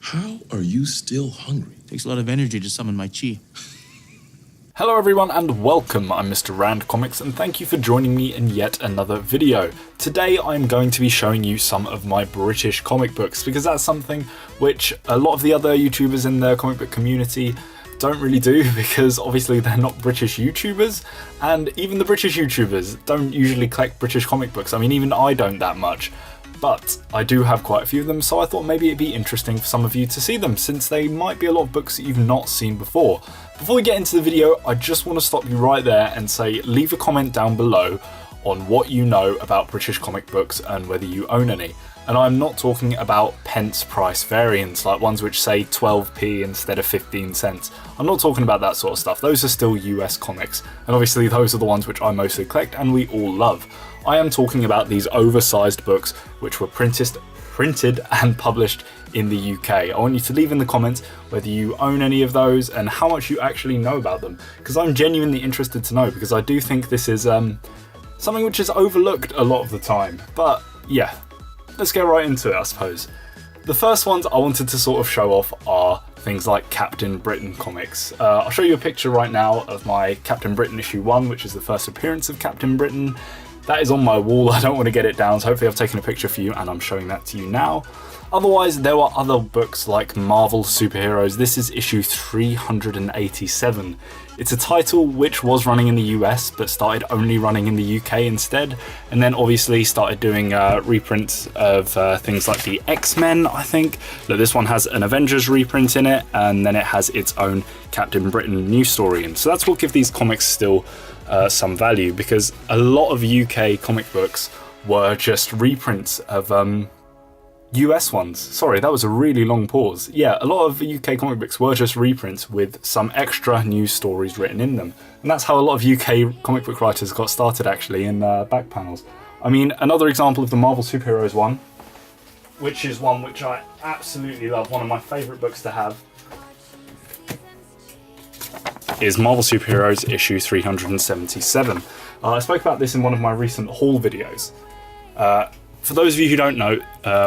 How are you still hungry? Takes a lot of energy to summon my chi. Hello everyone and welcome, I'm Mr. Rand Comics and thank you for joining me in yet another video. Today I'm going to be showing you some of my British comic books because that's something which a lot of the other YouTubers in the comic book community don't really do because obviously they're not British YouTubers, and even the British YouTubers don't usually collect British comic books. I mean, even I don't that much. But I do have quite a few of them, so I thought maybe it'd be interesting for some of you to see them, since they might be a lot of books that you've not seen before. Before we get into the video, I just want to stop you right there and say leave a comment down below on what you know about British comic books and whether you own any. And I'm not talking about pence price variants, like ones which say 12p instead of 15 cents. I'm not talking about that sort of stuff. Those are still US comics, and obviously those are the ones which I mostly collect and we all love. I am talking about these oversized books which were printed and published in the UK. I want you to leave in the comments whether you own any of those and how much you actually know about them, because I'm genuinely interested to know, because I do think this is something which is overlooked a lot of the time. But yeah, let's get right into it, I suppose. The first ones I wanted to sort of show off are things like Captain Britain comics. I'll show you a picture right now of my Captain Britain issue 1, which is the first appearance of Captain Britain. That is on my wall, I don't want to get it down, so hopefully I've taken a picture for you and I'm showing that to you now. Otherwise, there were other books like Marvel Superheroes. This is issue 387. It's a title which was running in the US, but started only running in the UK instead, and then obviously started doing reprints of things like the X-Men, I think. Look, this one has an Avengers reprint in it, and then it has its own Captain Britain news story in. So that's what gives these comics still some value, because a lot of UK comic books were just reprints of US ones. Sorry, that was a really long pause. Yeah, a lot of UK comic books were just reprints with some extra news stories written in them. And that's how a lot of UK comic book writers got started, actually, in back panels. I mean, another example of the Marvel Superheroes one, which is one which I absolutely love, one of my favourite books to have, is Marvel Superheroes issue 377. I spoke about this in one of my recent haul videos. For those of you who don't know,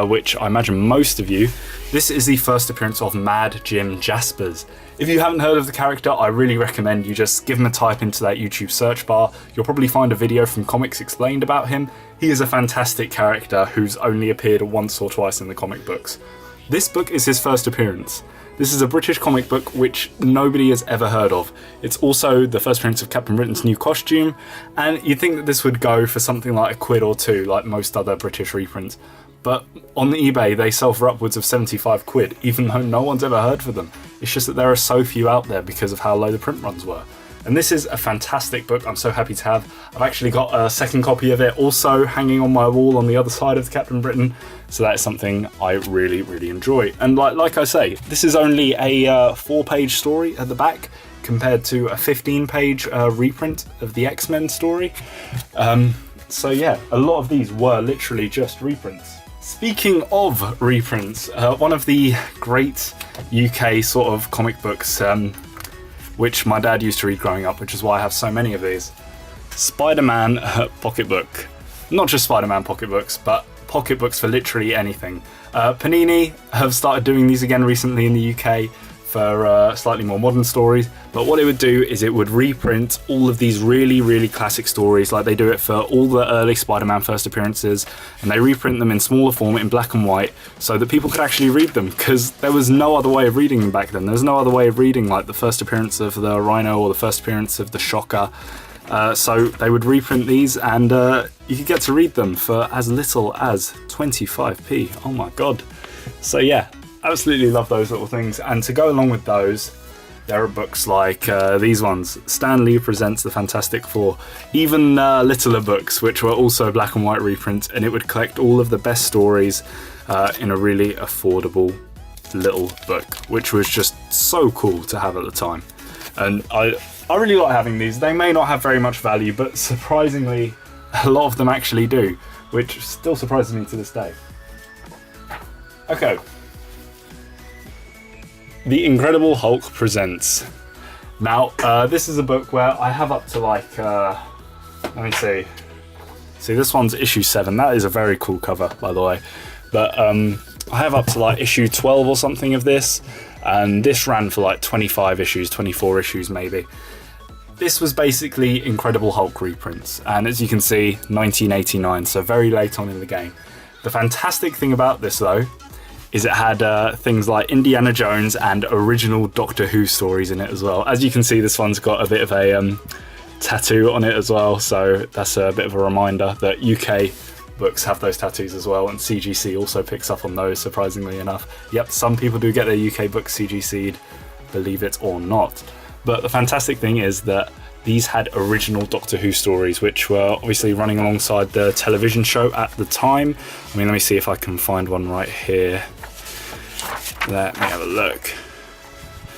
which I imagine most of you, this is the first appearance of Mad Jim Jaspers. If you haven't heard of the character, I really recommend you just give him a type into that YouTube search bar. You'll probably find a video from Comics Explained about him. He is a fantastic character who's only appeared once or twice in the comic books. This book is his first appearance. This is a British comic book which nobody has ever heard of. It's also the first appearance of Captain Britain's new costume, and you'd think that this would go for something like £1 or £2, like most other British reprints. But on eBay, they sell for upwards of 75 quid, even though no one's ever heard of them. It's just that there are so few out there because of how low the print runs were. And this is a fantastic book, I'm so happy to have. I've actually got a second copy of it also hanging on my wall on the other side of the Captain Britain, so that is something I really, really enjoy. And like I say, this is only a 4-page story at the back compared to a 15-page reprint of the X-Men story. So yeah, a lot of these were literally just reprints. Speaking of reprints, one of the great UK sort of comic books which my dad used to read growing up, which is why I have so many of these. Spider-Man pocketbook. Not just Spider-Man pocketbooks, but pocketbooks for literally anything. Panini have started doing these again recently in the UK for slightly more modern stories, but what it would do is it would reprint all of these really, really classic stories, like they do it for all the early Spider-Man first appearances, and they reprint them in smaller form in black and white so that people could actually read them, because there was no other way of reading them back then. There was no other way of reading like the first appearance of the Rhino or the first appearance of the Shocker. So they would reprint these, and you could get to read them for as little as 25p. Oh my god. So yeah, absolutely love those little things. And to go along with those, there are books like these ones. Stan Lee Presents the Fantastic Four. Even littler books, which were also black and white reprints, and it would collect all of the best stories in a really affordable little book, which was just so cool to have at the time. And I really like having these. They may not have very much value, but surprisingly, a lot of them actually do, which still surprises me to this day. Okay. The Incredible Hulk Presents. Now, this is a book where I have up to like, let me see. See, this one's issue 7. That is a very cool cover, by the way. But I have up to like issue 12 or something of this, and this ran for like 25 issues, 24 issues maybe. This was basically Incredible Hulk reprints, and as you can see, 1989, so very late on in the game. The fantastic thing about this though, is it had things like Indiana Jones and original Doctor Who stories in it as well. As you can see, this one's got a bit of a tattoo on it as well, so that's a bit of a reminder that UK books have those tattoos as well, and CGC also picks up on those, surprisingly enough. Yep, some people do get their UK books CGC'd, believe it or not. But the fantastic thing is that these had original Doctor Who stories, which were obviously running alongside the television show at the time. I mean, let me see if I can find one right here. Let me have a look.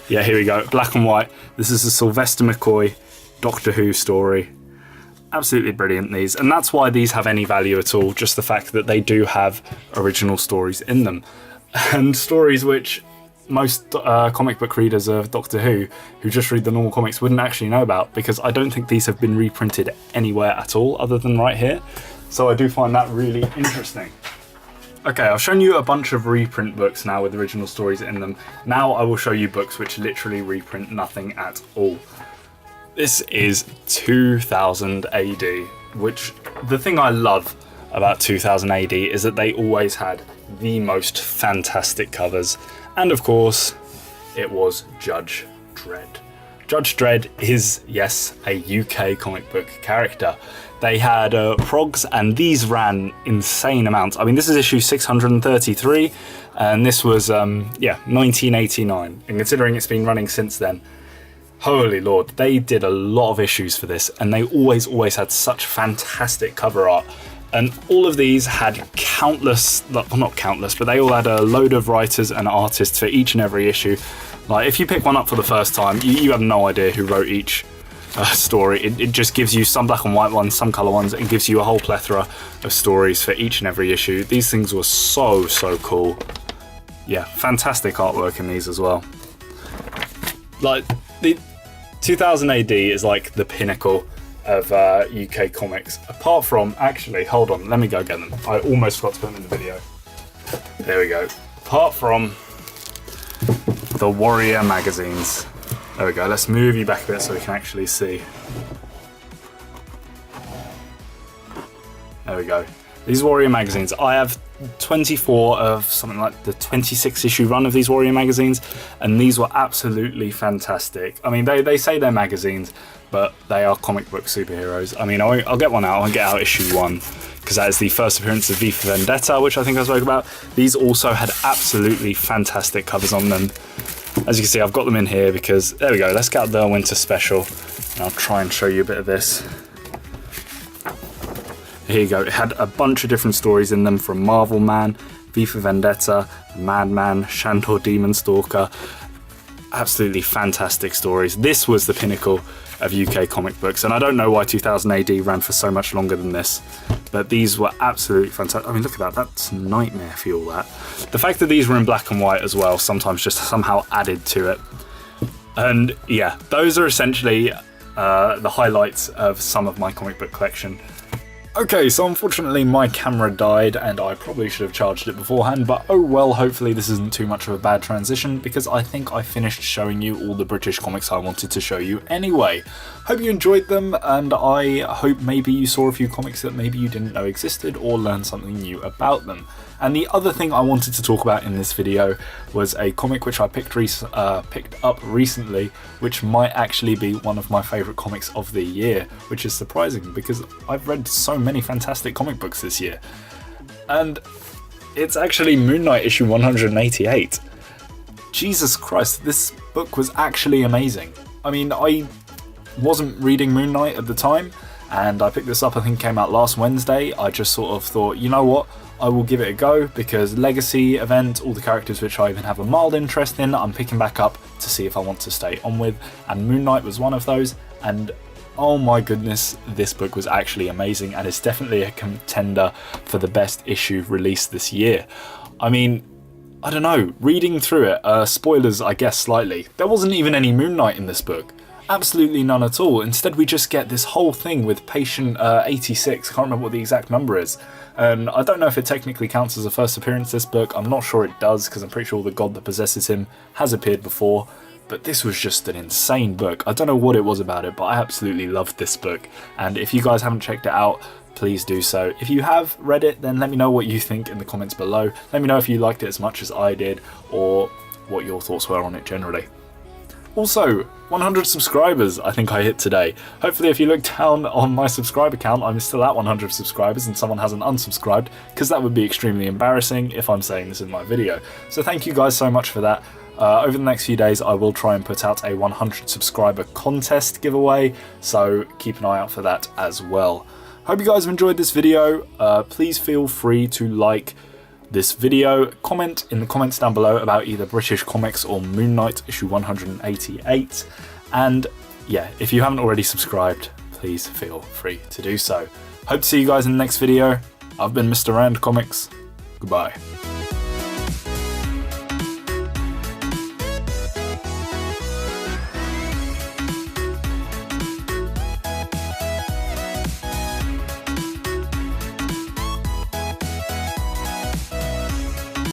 Yeah, here we go, black and white. This is a Sylvester McCoy Doctor Who story. Absolutely brilliant, these, and that's why these have any value at all, just the fact that they do have original stories in them, and stories which most comic book readers of Doctor Who just read the normal comics wouldn't actually know about, because I don't think these have been reprinted anywhere at all other than right here, so I do find that really interesting. Okay, I've shown you a bunch of reprint books now with original stories in them. Now I will show you books which literally reprint nothing at all. This is 2000 AD, which the thing I love about 2000 AD is that they always had the most fantastic covers. And of course, it was Judge Dredd. Judge Dredd is, yes, a UK comic book character. They had progs, and these ran insane amounts. I mean, this is issue 633, and this was, 1989. And considering it's been running since then, holy lord, they did a lot of issues for this, and they always had such fantastic cover art. And all of these had countless, well, not countless, but they all had a load of writers and artists for each and every issue. Like, if you pick one up for the first time, you have no idea who wrote each story. It just gives you some black and white ones, some colour ones, and gives you a whole plethora of stories for each and every issue. These things were so cool. Yeah, fantastic artwork in these as well. Like, the 2000 AD is like the pinnacle of UK comics. Apart from, actually, hold on, let me go get them. I almost forgot to put them in the video. There we go. Apart from the Warrior magazines. There we go, let's move you back a bit so we can actually see. There we go. These Warrior magazines, I have 24 of something like the 26 issue run of these Warrior magazines, and these were absolutely fantastic. I mean, they say they're magazines, but they are comic book superheroes. I mean, I'll get one out, I'll get out issue 1, because that is the first appearance of V for Vendetta, which I think I spoke about. These also had absolutely fantastic covers on them. As you can see, I've got them in here because, there we go, let's get out the winter special, and I'll try and show you a bit of this. Here you go, it had a bunch of different stories in them, from Marvel Man, V for Vendetta, Madman, Shandor Demon Stalker. Absolutely fantastic stories. This was the pinnacle of UK comic books, and I don't know why 2000 AD ran for so much longer than this, but these were absolutely fantastic. I mean, look at that, that's nightmare for all that. The fact that these were in black and white as well sometimes just somehow added to it. And yeah, those are essentially the highlights of some of my comic book collection. Okay, so unfortunately my camera died, and I probably should have charged it beforehand, but oh well, hopefully this isn't too much of a bad transition, because I think I finished showing you all the British comics I wanted to show you anyway. Hope you enjoyed them, and I hope maybe you saw a few comics that maybe you didn't know existed, or learned something new about them. And the other thing I wanted to talk about in this video was a comic which I picked up recently, which might actually be one of my favourite comics of the year, which is surprising because I've read so many fantastic comic books this year. And it's actually Moon Knight issue 188. Jesus Christ, this book was actually amazing. I mean, I wasn't reading Moon Knight at the time, and I picked this up, I think it came out last Wednesday. I just sort of thought, you know what? I will give it a go, because Legacy event, all the characters which I even have a mild interest in, I'm picking back up to see if I want to stay on with, and Moon Knight was one of those, and oh my goodness, this book was actually amazing, and it's definitely a contender for the best issue released this year. I mean, I don't know, reading through it, spoilers I guess slightly, there wasn't even any Moon Knight in this book. Absolutely none at all. Instead, we just get this whole thing with patient 86. Can't remember what the exact number is. And I don't know if it technically counts as a first appearance this book. I'm not sure it does, because I'm pretty sure the god that possesses him has appeared before. But this was just an insane book. I don't know what it was about it, but I absolutely loved this book. And if you guys haven't checked it out, please do so. If you have read it, then let me know what you think in the comments below. Let me know if you liked it as much as I did, or what your thoughts were on it generally. Also, 100 subscribers I think I hit today. Hopefully if you look down on my subscriber count, I'm still at 100 subscribers and someone hasn't unsubscribed, because that would be extremely embarrassing if I'm saying this in my video. So thank you guys so much for that. Over the next few days I will try and put out a 100 subscriber contest giveaway, so keep an eye out for that as well. Hope you guys have enjoyed this video. Please feel free to like this video, comment in the comments down below about either British Comics or Moon Knight issue 188, and yeah, if you haven't already subscribed, please feel free to do so. Hope to see you guys in the next video. I've been Mr. Rand Comics. Goodbye.